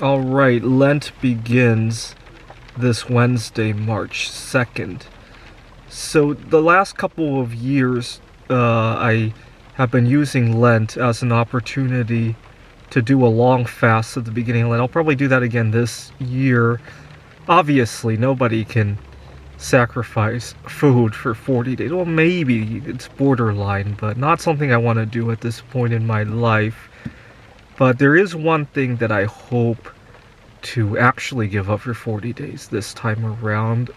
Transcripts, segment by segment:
Alright, Lent begins this Wednesday, March 2nd. So, the last couple of years, I have been using Lent as an opportunity to do a long fast at the beginning of Lent. I'll probably do that again this year. Obviously, nobody can sacrifice food for 40 days. Well, maybe it's borderline, but not something I want to do at this point in my life. But there is one thing that I hope to actually give up for 40 days this time around.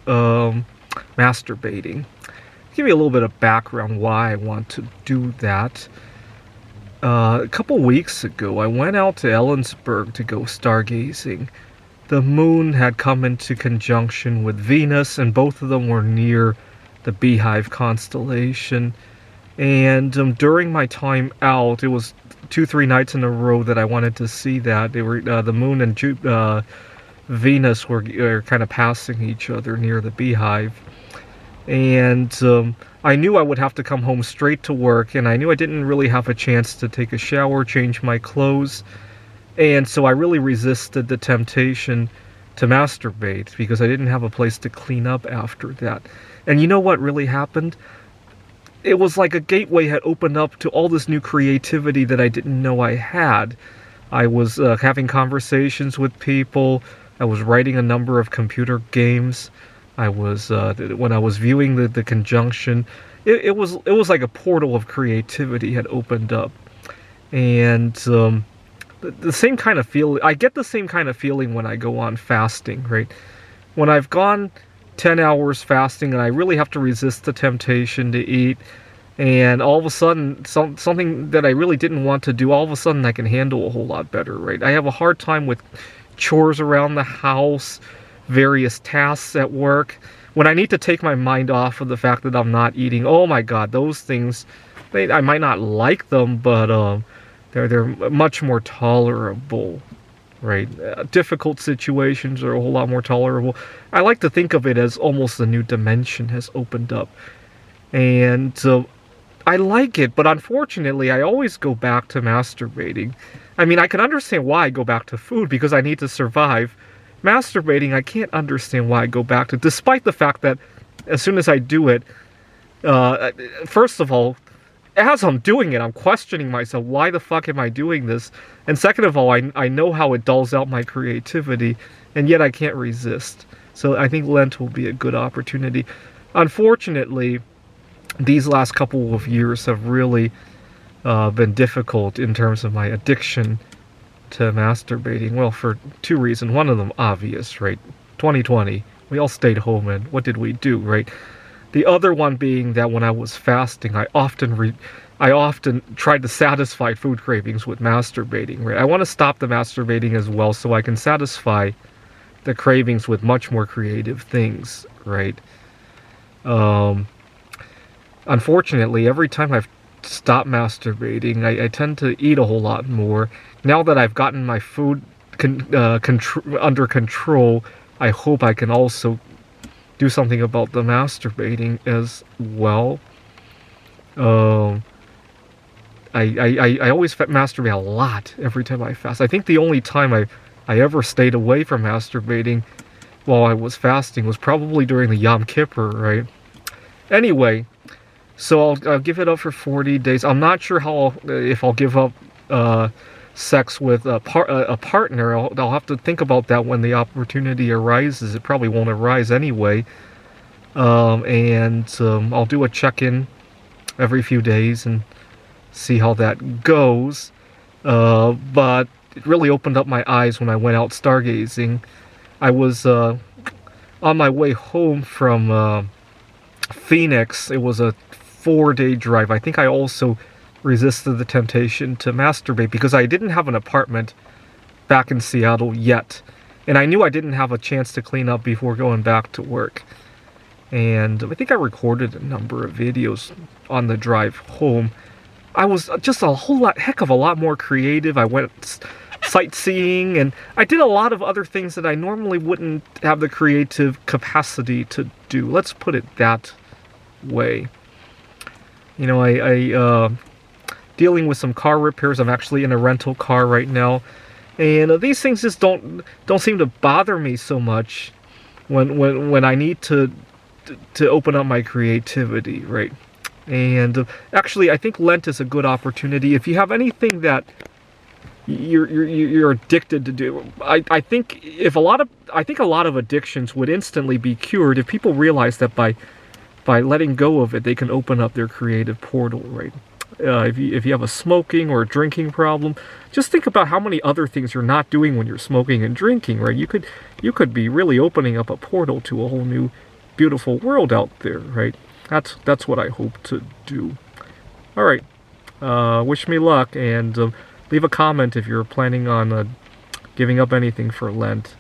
Masturbating. Give you a little bit of background why I want to do that. A couple weeks ago, I went out to Ellensburg to go stargazing. The moon had come into conjunction with Venus, and both of them were near the Beehive constellation. And during my time out, it was 2-3 nights in a row that I wanted to see that. They were the moon and Venus were kind of passing each other near the Beehive, and I knew I would have to come home straight to work, and I knew I didn't really have a chance to take a shower, change my clothes, and so I really resisted the temptation to masturbate because I didn't have a place to clean up after that. And you know what really happened? It was like a gateway had opened up to all this new creativity that I didn't know I had. I was having conversations with people. I was writing a number of computer games. I was when I was viewing the conjunction, it was like a portal of creativity had opened up, and the same kind of feel. I get the same kind of feeling when I go on fasting, right? When I've gone 10 hours fasting and I really have to resist the temptation to eat, and all of a sudden something that I really didn't want to do, all of a sudden I can handle a whole lot better, right? I have a hard time with chores around the house, various tasks at work. When I need to take my mind off of the fact that I'm not eating, oh my god, those things, I might not like them, but they're much more tolerable. Right, difficult situations are a whole lot more tolerable. I like to think of it as almost a new dimension has opened up, and I like it. But unfortunately, I always go back to masturbating. I mean, I can understand why I go back to food because I need to survive. Masturbating, I can't understand why I go back to, despite the fact that as soon as I do it, first of all, as I'm doing it, I'm questioning myself, why the fuck am I doing this? And second of all, I know how it dulls out my creativity, and yet I can't resist. So I think Lent will be a good opportunity. Unfortunately, these last couple of years have really been difficult in terms of my addiction to masturbating. Well, for two reasons. One of them obvious, right? 2020, we all stayed home, and what did we do, right? The other one being that when I was fasting, I often tried to satisfy food cravings with masturbating, right? I want to stop the masturbating as well so I can satisfy the cravings with much more creative things, right? Unfortunately, every time I've stopped masturbating, I tend to eat a whole lot more. Now that I've gotten my food under control, I hope I can also do something about the masturbating as well. I always masturbate a lot every time I fast. I think the only time I ever stayed away from masturbating while I was fasting was probably during the Yom Kippur, right? Anyway, so I'll give it up for 40 days. I'm not sure if I'll give up sex with a partner. I'll have to think about that when the opportunity arises. It probably won't arise anyway. And I'll do a check-in every few days and see how that goes. But it really opened up my eyes when I went out stargazing. I was on my way home from Phoenix. It was a 4-day drive. I think I also resisted the temptation to masturbate because I didn't have an apartment back in Seattle yet, and I knew I didn't have a chance to clean up before going back to work. And I think I recorded a number of videos on the drive home. I was just heck of a lot more creative. I went sightseeing, and I did a lot of other things that I normally wouldn't have the creative capacity to do. Let's put it that way. You know, I dealing with some car repairs. I'm actually in a rental car right now, And these things just don't seem to bother me so much when I need to open up my creativity, right? And actually, I think Lent is a good opportunity. If you have anything that you're addicted to do, I think a lot of addictions would instantly be cured if people realize that by letting go of it, they can open up their creative portal, right? If you have a smoking or a drinking problem, just think about how many other things you're not doing when you're smoking and drinking, right? You could be really opening up a portal to a whole new, beautiful world out there, right? That's what I hope to do. All right. Wish me luck, and leave a comment if you're planning on giving up anything for Lent.